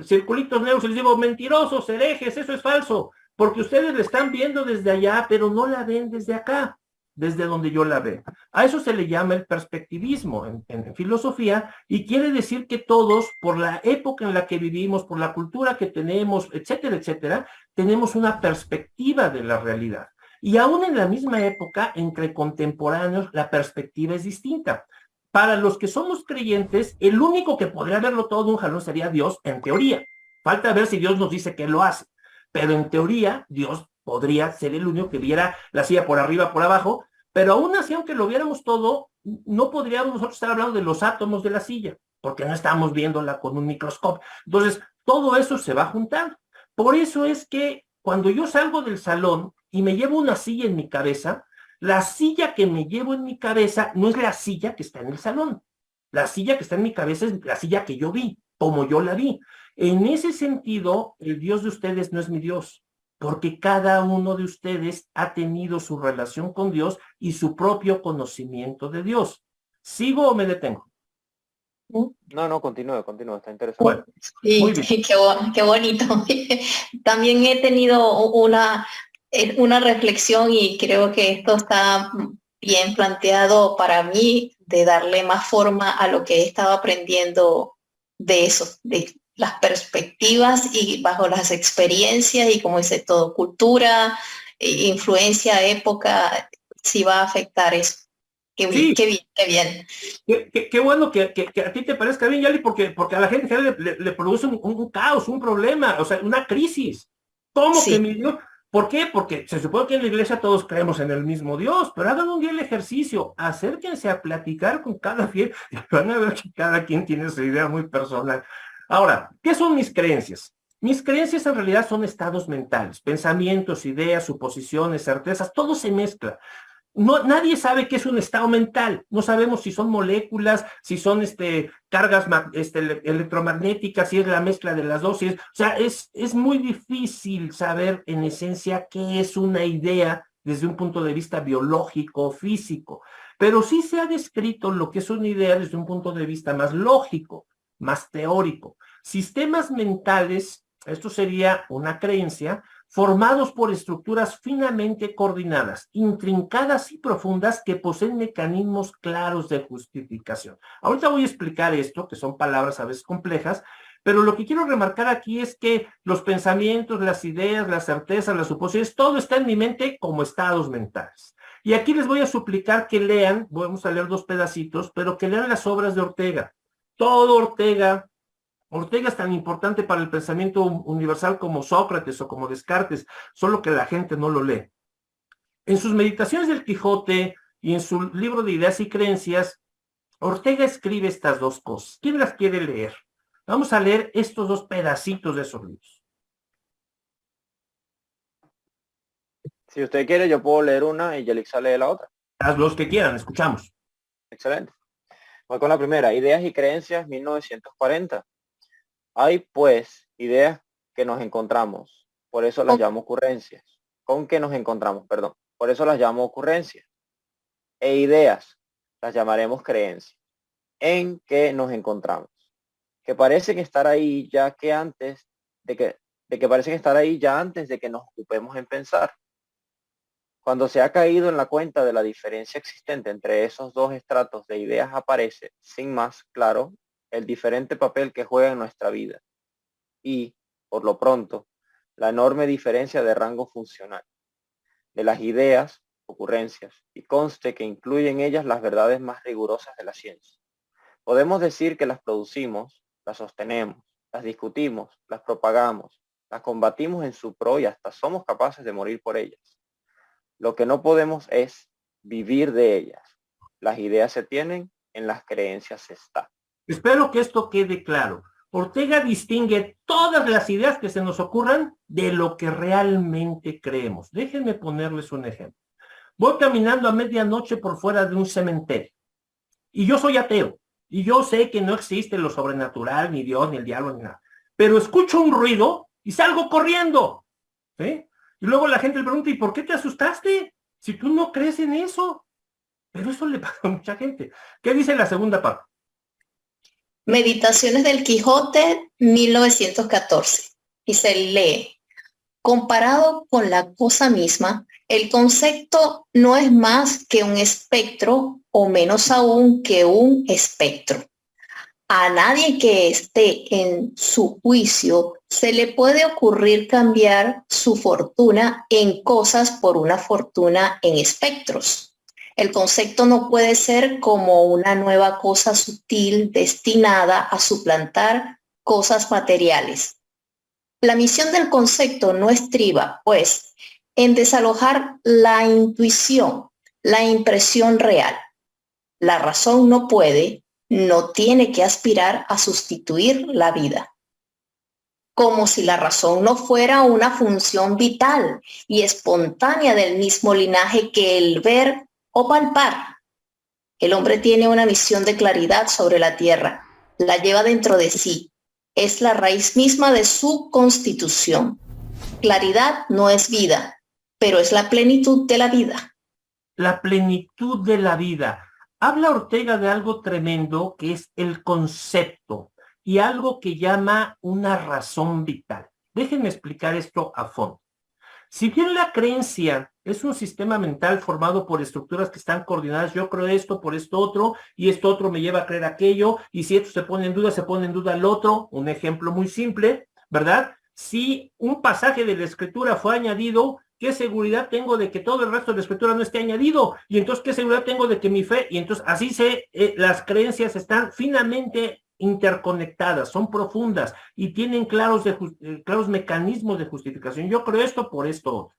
circulitos negros. Y les digo, mentirosos, herejes, eso es falso, porque ustedes la están viendo desde allá, pero no la ven desde acá, desde donde yo la veo. A eso se le llama el perspectivismo en filosofía, y quiere decir que todos, por la época en la que vivimos, por la cultura que tenemos, etcétera, etcétera, tenemos una perspectiva de la realidad. Y aún en la misma época, entre contemporáneos, la perspectiva es distinta. Para los que somos creyentes, el único que podría verlo todo de un jalón sería Dios, en teoría. Falta ver si Dios nos dice que lo hace. Pero en teoría, Dios podría ser el único que viera la silla por arriba, por abajo. Pero aún así, aunque lo viéramos todo, no podríamos nosotros estar hablando de los átomos de la silla, porque no estamos viéndola con un microscopio. Entonces, todo eso se va a juntar. Por eso es que cuando yo salgo del salón y me llevo una silla en mi cabeza, la silla que me llevo en mi cabeza no es la silla que está en el salón. La silla que está en mi cabeza es la silla que yo vi, como yo la vi. En ese sentido, el Dios de ustedes no es mi Dios, porque cada uno de ustedes ha tenido su relación con Dios y su propio conocimiento de Dios. ¿Sigo o me detengo?
No, continúe, está interesante.
Bueno, sí, qué bonito. También he tenido una reflexión y creo que esto está bien planteado para mí, de darle más forma a lo que he estado aprendiendo de eso, de las perspectivas y bajo las experiencias y, como dice todo, cultura, influencia, época, si va a afectar eso. Qué bien, sí. qué bien.
Qué bueno que a ti te parezca bien, Yali, porque a la gente le produce un caos, un problema, o sea, una crisis. ¿Cómo sí. que mi Dios? ¿Por qué? Porque se supone que en la iglesia todos creemos en el mismo Dios, pero hagan un día el ejercicio, acérquense a platicar con cada fiel y van a ver que cada quien tiene su idea muy personal. Ahora, ¿qué son mis creencias? Mis creencias en realidad son estados mentales, pensamientos, ideas, suposiciones, certezas, todo se mezcla. No, nadie sabe qué es un estado mental. No sabemos si son moléculas, si son cargas electromagnéticas, si es la mezcla de las dos. O sea, es muy difícil saber en esencia qué es una idea desde un punto de vista biológico o físico. Pero sí se ha descrito lo que es una idea desde un punto de vista más lógico, más teórico. Sistemas mentales esto sería una creencia, formados por estructuras finamente coordinadas, intrincadas y profundas que poseen mecanismos claros de justificación. Ahorita voy a explicar esto, que son palabras a veces complejas, pero lo que quiero remarcar aquí es que los pensamientos, las ideas, las certezas, las suposiciones, todo está en mi mente como estados mentales. Y aquí les voy a suplicar que lean, vamos a leer 2 pedacitos, pero que lean las obras de Ortega. Todo Ortega es tan importante para el pensamiento universal como Sócrates o como Descartes, solo que la gente no lo lee. En sus meditaciones del Quijote y en su libro de Ideas y Creencias, Ortega escribe estas 2 cosas. ¿Quién las quiere leer? Vamos a leer estos 2 pedacitos de esos libros.
Si usted quiere, yo puedo leer una y Yelixa lee la otra.
Haz los que quieran, escuchamos.
Excelente. Voy con la primera. Ideas y creencias, 1940. Hay, pues, ideas que nos encontramos. Por eso las llamo ocurrencias. ¿Con qué nos encontramos? Perdón. Por eso las llamo ocurrencias. E ideas las llamaremos creencias. ¿En qué nos encontramos? Que parecen estar ahí ya que antes de que parecen estar ahí ya antes de que nos ocupemos en pensar. Cuando se ha caído en la cuenta de la diferencia existente entre esos 2 estratos de ideas, aparece, sin más claro, el diferente papel que juega en nuestra vida y, por lo pronto, la enorme diferencia de rango funcional de las ideas, ocurrencias, y conste que incluye en ellas las verdades más rigurosas de la ciencia. Podemos decir que las producimos, las sostenemos, las discutimos, las propagamos, las combatimos en su pro y hasta somos capaces de morir por ellas. Lo que no podemos es vivir de ellas. Las ideas se tienen, en las creencias se está.
Espero que esto quede claro. Ortega distingue todas las ideas que se nos ocurran de lo que realmente creemos. Déjenme ponerles un ejemplo. Voy caminando a medianoche por fuera de un cementerio y yo soy ateo y yo sé que no existe lo sobrenatural, ni Dios, ni el diablo, ni nada. Pero escucho un ruido y salgo corriendo. ¿Sí? Y luego la gente le pregunta, ¿y por qué te asustaste? Si tú no crees en eso. Pero eso le pasa a mucha gente. ¿Qué dice la segunda parte?
Meditaciones del Quijote, 1914. Y se lee: comparado con la cosa misma, el concepto no es más que un espectro, o menos aún que un espectro. A nadie que esté en su juicio se le puede ocurrir cambiar su fortuna en cosas por una fortuna en espectros. El concepto no puede ser como una nueva cosa sutil destinada a suplantar cosas materiales. La misión del concepto no estriba, pues, en desalojar la intuición, la impresión real. La razón no puede, no tiene que aspirar a sustituir la vida. Como si la razón no fuera una función vital y espontánea del mismo linaje que el ver o palpar. El hombre tiene una misión de claridad sobre la tierra, la lleva dentro de sí, es la raíz misma de su constitución. Claridad no es vida, pero es la plenitud de la vida.
La plenitud de la vida. Habla Ortega de algo tremendo que es el concepto y algo que llama una razón vital. Déjenme explicar esto a fondo. Si bien la creencia es un sistema mental formado por estructuras que están coordinadas, yo creo esto por esto otro, y esto otro me lleva a creer aquello, y si esto se pone en duda, se pone en duda el otro. Un ejemplo muy simple, ¿verdad? Si un pasaje de la escritura fue añadido, ¿qué seguridad tengo de que todo el resto de la escritura no esté añadido? Y entonces, ¿qué seguridad tengo de que mi fe? Y entonces, así las creencias están finamente interconectadas, son profundas y tienen claros mecanismos de justificación. Yo creo esto por esto.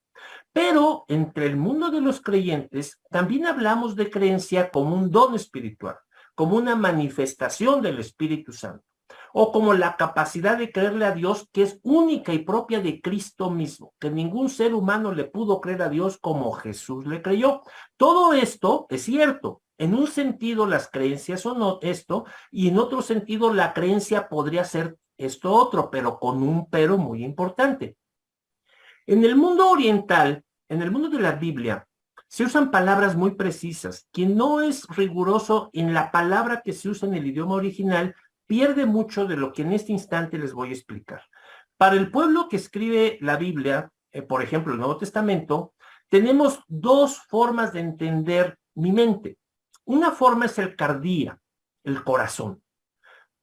Pero entre el mundo de los creyentes también hablamos de creencia como un don espiritual, como una manifestación del Espíritu Santo, o como la capacidad de creerle a Dios que es única y propia de Cristo mismo, que ningún ser humano le pudo creer a Dios como Jesús le creyó. Todo esto es cierto. En un sentido las creencias son esto, y en otro sentido la creencia podría ser esto otro, pero con un pero muy importante. En el mundo oriental, en el mundo de la Biblia, se usan palabras muy precisas. Quien no es riguroso en la palabra que se usa en el idioma original pierde mucho de lo que en este instante les voy a explicar. Para el pueblo que escribe la Biblia, por ejemplo, el Nuevo Testamento, tenemos dos formas de entender mi mente. Una forma es el cardía, el corazón.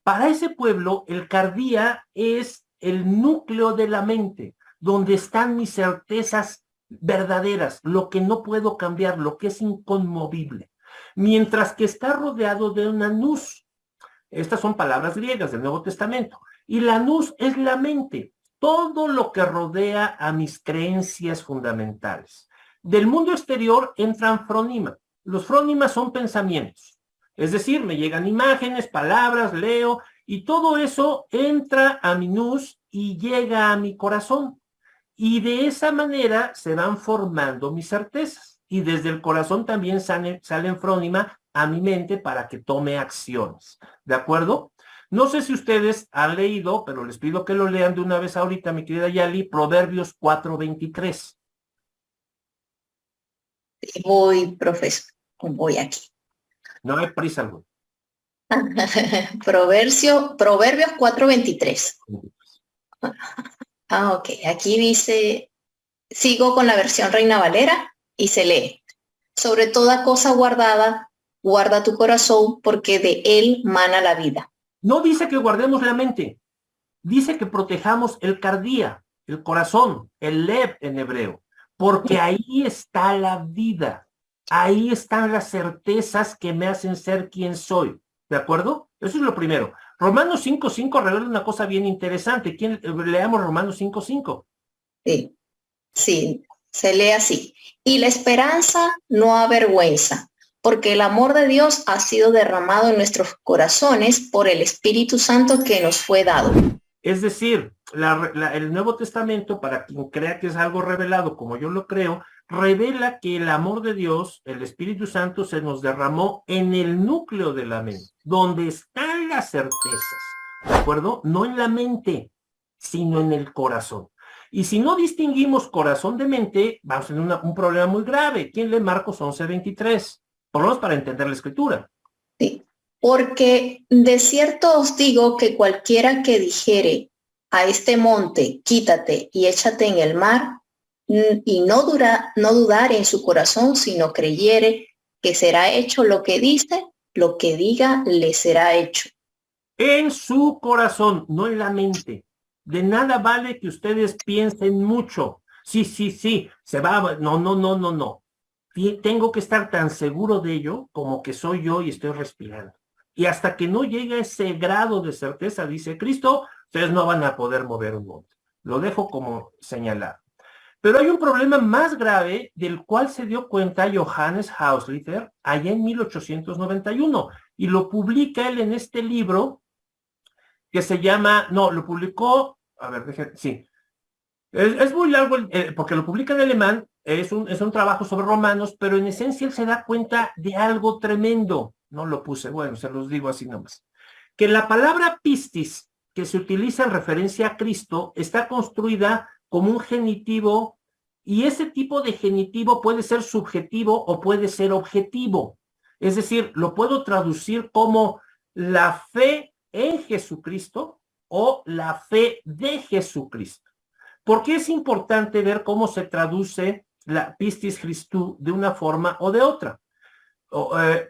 Para ese pueblo, el cardía es el núcleo de la mente, donde están mis certezas verdaderas, lo que no puedo cambiar, lo que es inconmovible. Mientras que está rodeado de una nous. Estas son palabras griegas del Nuevo Testamento. Y la nous es la mente, todo lo que rodea a mis creencias fundamentales. Del mundo exterior entran frónima. Los frónimas son pensamientos. Es decir, me llegan imágenes, palabras, leo, y todo eso entra a mi nous y llega a mi corazón. Y de esa manera se van formando mis certezas. Y desde el corazón también salen frónima a mi mente para que tome acciones. ¿De acuerdo? No sé si ustedes han leído, pero les pido que lo lean de una vez ahorita, mi querida Yali, Proverbios 4:23.
Voy, profesor, voy aquí.
No hay prisa alguna.
Proverbios 4:23. Ok, aquí dice, sigo con la versión Reina Valera y se lee. Sobre toda cosa guardada, guarda tu corazón porque de él mana la vida.
No dice que guardemos la mente, dice que protejamos el cardía, el corazón, el lev en hebreo, porque ahí está la vida, ahí están las certezas que me hacen ser quien soy, ¿de acuerdo? Eso es lo primero. Romanos 5:5 revela una cosa bien interesante. Leamos Romanos 5:5.
Sí, sí, se lee así. Y la esperanza no avergüenza, porque el amor de Dios ha sido derramado en nuestros corazones por el Espíritu Santo que nos fue dado.
Es decir, el Nuevo Testamento, para quien crea que es algo revelado, como yo lo creo, revela que el amor de Dios, el Espíritu Santo, se nos derramó en el núcleo de la mente, donde están las certezas, ¿de acuerdo? No en la mente, sino en el corazón. Y si no distinguimos corazón de mente, vamos a tener un problema muy grave. ¿Quién lee Marcos 11:23? Por lo menos para entender la escritura.
Sí, porque de cierto os digo que cualquiera que dijere a este monte, quítate y échate en el mar, y no dudar en su corazón, sino creyere que será hecho lo que dice, lo que diga le será hecho.
En su corazón, no en la mente. De nada vale que ustedes piensen mucho. Sí, se va. No. Tengo que estar tan seguro de ello como que soy yo y estoy respirando. Y hasta que no llegue a ese grado de certeza, dice Cristo, ustedes no van a poder mover un monte. Lo dejo como señalado. Pero hay un problema más grave del cual se dio cuenta Johannes Hauslitter allá en 1891 y lo publica él en este libro que se llama, lo publicó, a ver, sí, es muy largo porque lo publica en alemán, es un trabajo sobre romanos, pero en esencia él se da cuenta de algo tremendo. No lo puse, bueno, se los digo así nomás. Que la palabra pistis, que se utiliza en referencia a Cristo, está construida como un genitivo, y ese tipo de genitivo puede ser subjetivo o puede ser objetivo. Es decir, lo puedo traducir como la fe en Jesucristo o la fe de Jesucristo. ¿Por qué es importante ver cómo se traduce la pistis Christou de una forma o de otra?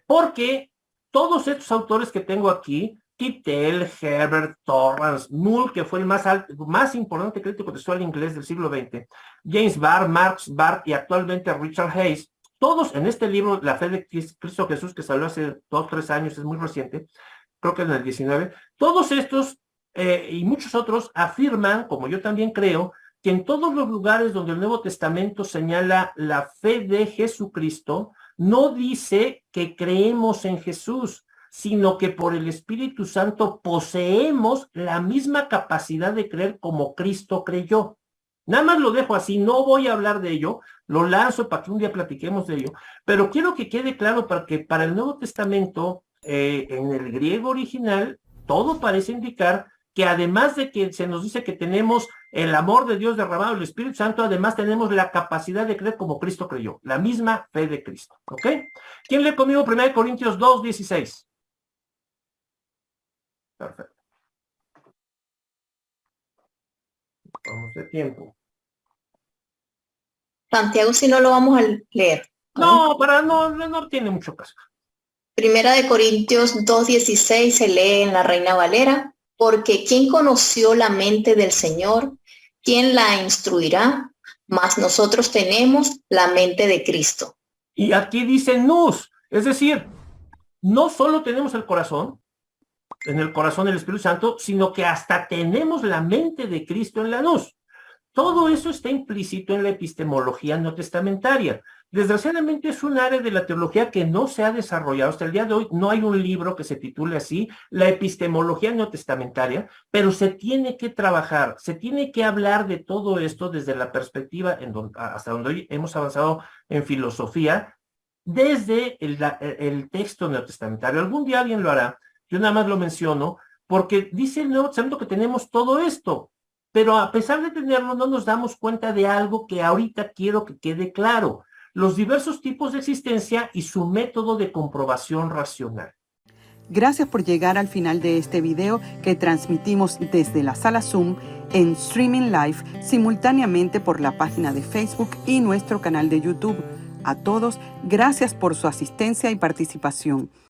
Porque todos estos autores que tengo aquí, Kittel, Herbert, Torrance, Mull, que fue el más importante crítico textual inglés del siglo XX, James Barr, Marx Barr y actualmente Richard Hayes, todos en este libro, La fe de Cristo Jesús, que salió hace 2 o 3 años, es muy reciente, creo que en el 19, todos estos y muchos otros afirman, como yo también creo, que en todos los lugares donde el Nuevo Testamento señala la fe de Jesucristo, no dice que creemos en Jesús, sino que por el Espíritu Santo poseemos la misma capacidad de creer como Cristo creyó. Nada más lo dejo así, no voy a hablar de ello, lo lanzo para que un día platiquemos de ello, pero quiero que quede claro que para el Nuevo Testamento, en el griego original, todo parece indicar que además de que se nos dice que tenemos el amor de Dios derramado, el Espíritu Santo, además tenemos la capacidad de creer como Cristo creyó, la misma fe de Cristo, ¿ok? ¿Quién lee conmigo 1 Corintios 2:16? Perfecto. nos dé tiempo.
Santiago, si no lo vamos a leer.
No, no tiene mucho caso.
Primera de Corintios 2:16 se lee en la Reina Valera, porque ¿quién conoció la mente del Señor? ¿Quién la instruirá? Mas nosotros tenemos la mente de Cristo.
Y aquí dice nous, es decir, no solo tenemos el corazón, en el corazón del Espíritu Santo, sino que hasta tenemos la mente de Cristo en la nous. Todo eso está implícito en la epistemología neotestamentaria. Desgraciadamente es un área de la teología que no se ha desarrollado hasta el día de hoy. No hay un libro que se titule así, la epistemología neotestamentaria, pero se tiene que trabajar, se tiene que hablar de todo esto desde la perspectiva hasta donde hoy hemos avanzado en filosofía, desde el texto neotestamentario. Algún día alguien lo hará, yo nada más lo menciono, porque dice el Nuevo Testamento que tenemos todo esto, pero a pesar de tenerlo no nos damos cuenta de algo que ahorita quiero que quede claro: los diversos tipos de existencia y su método de comprobación racional.
Gracias por llegar al final de este video que transmitimos desde la sala Zoom en Streaming Live simultáneamente por la página de Facebook y nuestro canal de YouTube. A todos, gracias por su asistencia y participación.